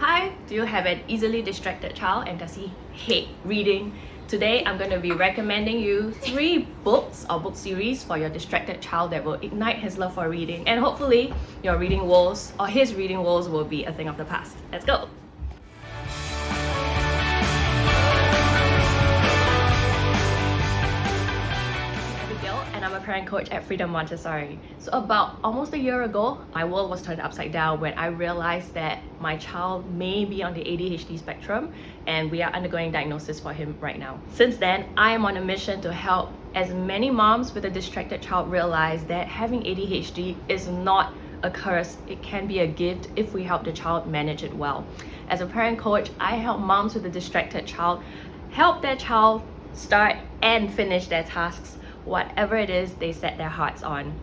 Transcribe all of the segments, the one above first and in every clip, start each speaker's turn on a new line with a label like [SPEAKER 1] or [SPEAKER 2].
[SPEAKER 1] Hi, do you have an easily distracted child and does he hate reading? Today I'm going to be recommending you 3 books or book series for your distracted child that will ignite his love for reading, and hopefully your reading woes or his reading woes will be a thing of the past. Let's go! And I'm a parent coach at Freedom Montessori. So about almost a year ago, my world was turned upside down when I realized that my child may be on the ADHD spectrum and we are undergoing diagnosis for him right now. Since then, I am on a mission to help as many moms with a distracted child realize that having ADHD is not a curse. It can be a gift if we help the child manage it well. As a parent coach, I help moms with a distracted child help their child start and finish their tasks, whatever it is they set their hearts on.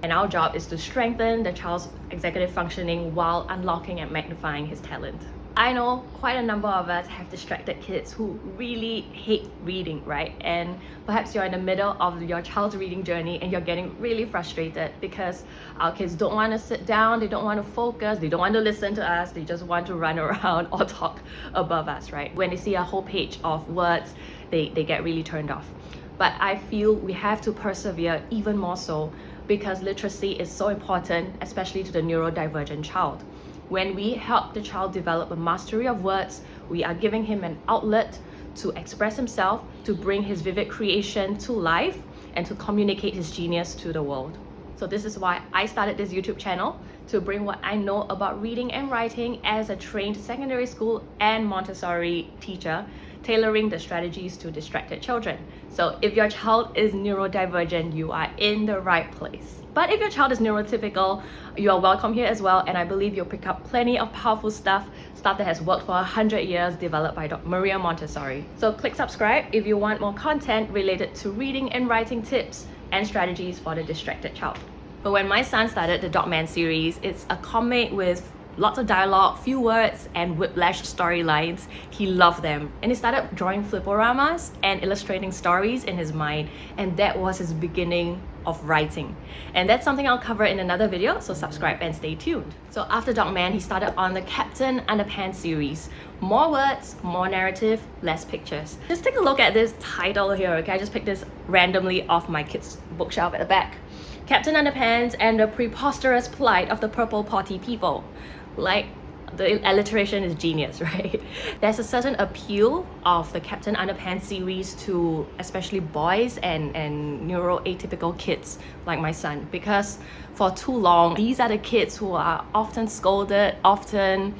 [SPEAKER 1] And our job is to strengthen the child's executive functioning while unlocking and magnifying his talent. I know quite a number of us have distracted kids who really hate reading, right? And perhaps you're in the middle of your child's reading journey and you're getting really frustrated because our kids don't want to sit down, they don't want to focus, they don't want to listen to us, they just want to run around or talk above us, right? When they see a whole page of words, they get really turned off. But I feel we have to persevere even more so because literacy is so important, especially to the neurodivergent child. When we help the child develop a mastery of words, we are giving him an outlet to express himself, to bring his vivid creation to life, and to communicate his genius to the world. So this is why I started this YouTube channel, to bring what I know about reading and writing as a trained secondary school and Montessori teacher, tailoring the strategies to distracted children. So if your child is neurodivergent, you are in the right place. But if your child is neurotypical, you are welcome here as well, and I believe you'll pick up plenty of powerful stuff that has worked for 100 years, developed by Dr. Maria Montessori. So click subscribe if you want more content related to reading and writing tips and strategies for the distracted child. But when my son started the Dog Man series, it's a comic with lots of dialogue, few words, and whiplash storylines. He loved them. And he started drawing fliporamas and illustrating stories in his mind. And that was his beginning of writing. And that's something I'll cover in another video, so subscribe and stay tuned. So after Dog Man, he started on the Captain Underpants series. More words, more narrative, less pictures. Just take a look at this title here, okay? I just picked this randomly off my kids' bookshelf at the back. Captain Underpants and the preposterous plight of the purple potty people. Like, the alliteration is genius, right? There's a certain appeal of the Captain Underpants series to especially boys and neuroatypical kids like my son, because for too long, these are the kids who are often scolded, often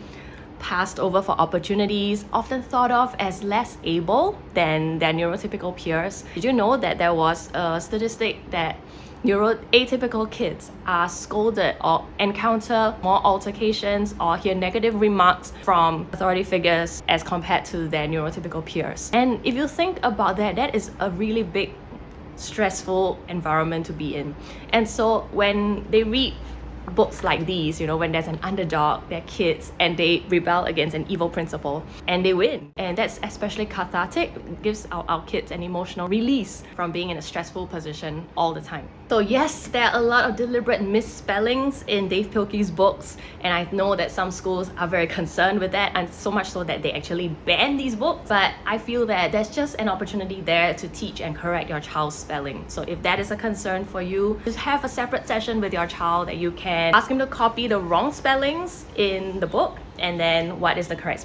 [SPEAKER 1] passed over for opportunities, often thought of as less able than their neurotypical peers. Did you know that there was a statistic that neuroatypical kids are scolded or encounter more altercations or hear negative remarks from authority figures as compared to their neurotypical peers? And if you think about that, that is a really big, stressful environment to be in. And so when they read books like these, you know, when there's an underdog, they're kids, and they rebel against an evil principle and they win. And that's especially cathartic. It gives our kids an emotional release from being in a stressful position all the time. So yes, there are a lot of deliberate misspellings in Dave Pilkey's books, and I know that some schools are very concerned with that, and so much so that they actually ban these books. But I feel that there's just an opportunity there to teach and correct your child's spelling. So if that is a concern for you, just have a separate session with your child that you can ask him to copy the wrong spellings in the book, and then what the correct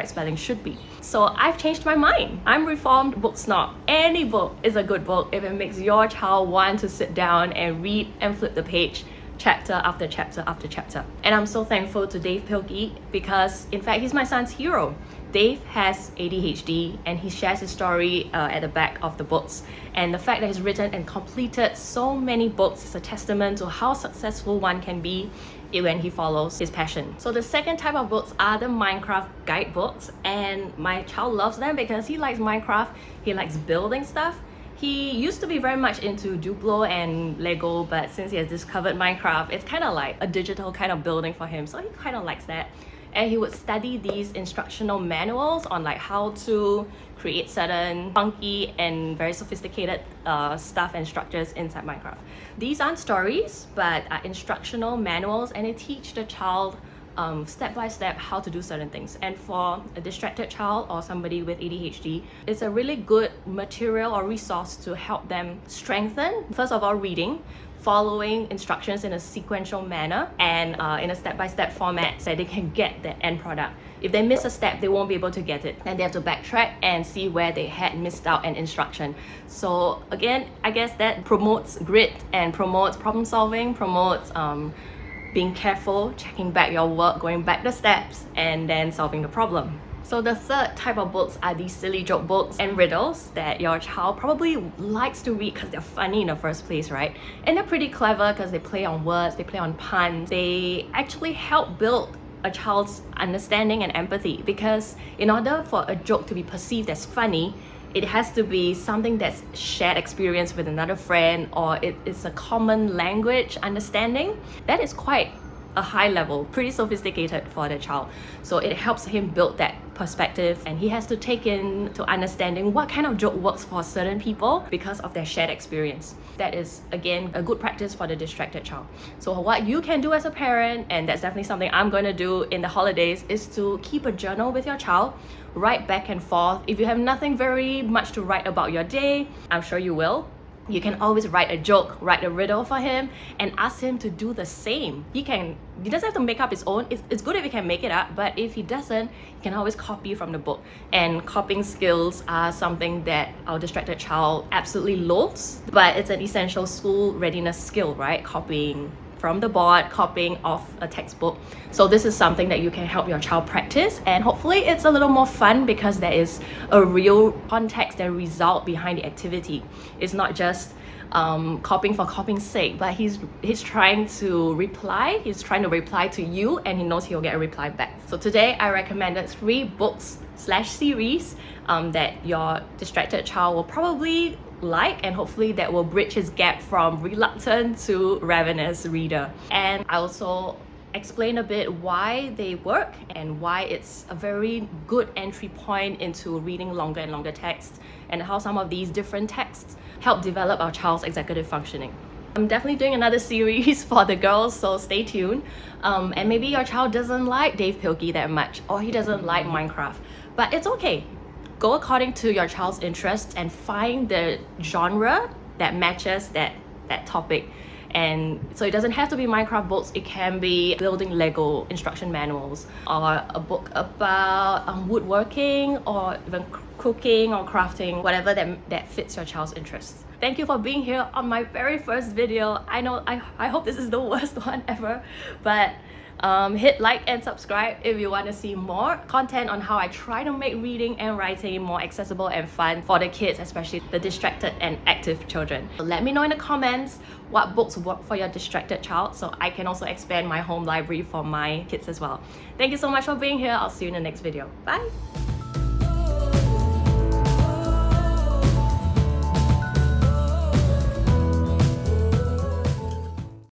[SPEAKER 1] spelling should be. So I've changed my mind. I'm reformed book snob. Any book is a good book if it makes your child want to sit down and read and flip the page chapter after chapter after chapter. And I'm so thankful to Dave Pilkey because in fact he's my son's hero. Dave has ADHD and he shares his story at the back of the books. And the fact that he's written and completed so many books is a testament to how successful one can be when he follows his passion. So the second type of books are the Minecraft guidebooks, and my child loves them because he likes Minecraft, he likes building stuff. He used to be very much into Duplo and Lego, but since he has discovered Minecraft, it's kind of like a digital kind of building for him, so he kind of likes that. And he would study these instructional manuals on like how to create certain funky and very sophisticated stuff and structures inside Minecraft. These aren't stories, but are instructional manuals, and they teach the child step by step how to do certain things. And for a distracted child or somebody with ADHD, it's a really good material or resource to help them strengthen, first of all, reading, following instructions in a sequential manner, and in a step-by-step format so they can get the end product. If they miss a step, they won't be able to get it, and they have to backtrack and see where they had missed out an instruction. So again, I guess that promotes grit and promotes problem solving, promotes being careful, checking back your work, going back the steps, and then solving the problem. So the third type of books are these silly joke books and riddles that your child probably likes to read because they're funny in the first place, right? And they're pretty clever because they play on words, they play on puns. They actually help build a child's understanding and empathy, because in order for a joke to be perceived as funny, it has to be something that's shared experience with another friend, or it's a common language understanding. That is quite a high level, pretty sophisticated for the child. So it helps him build that perspective, and he has to take into understanding what kind of joke works for certain people because of their shared experience. That is, again, a good practice for the distracted child. So what you can do as a parent, and that's definitely something I'm going to do in the holidays, is to keep a journal with your child, write back and forth. If you have nothing very much to write about your day, I'm sure you will, you can always write a joke, write a riddle for him, and ask him to do the same. He doesn't have to make up his own. It's good if he can make it up, but if he doesn't, he can always copy from the book. And copying skills are something that our distracted child absolutely loathes, but it's an essential school readiness skill, right? Copying from the board, copying off a textbook. So this is something that you can help your child practice, and hopefully it's a little more fun because there is a real context and result behind the activity. It's not just copying for copying's sake, but he's trying to reply. He's trying to reply to you, and he knows he'll get a reply back. So today I recommended 3 books/series that your distracted child will probably like, and hopefully that will bridge his gap from reluctant to ravenous reader. And I also explain a bit why they work and why it's a very good entry point into reading longer and longer texts, and how some of these different texts help develop our child's executive functioning. I'm definitely doing another series for the girls, so stay tuned. And maybe your child doesn't like Dave Pilkey that much, or he doesn't like Minecraft, but it's okay. Go according to your child's interests and find the genre that matches that topic. And so it doesn't have to be Minecraft books, it can be building Lego instruction manuals, or a book about woodworking, or even cooking or crafting, whatever that fits your child's interests. Thank you for being here on my very first video. I know I hope this is the worst one ever, but hit like and subscribe if you want to see more content on how I try to make reading and writing more accessible and fun for the kids, especially the distracted and active children. So let me know in the comments what books work for your distracted child, so I can also expand my home library for my kids as well. Thank you so much for being here. I'll see you in the next video. Bye!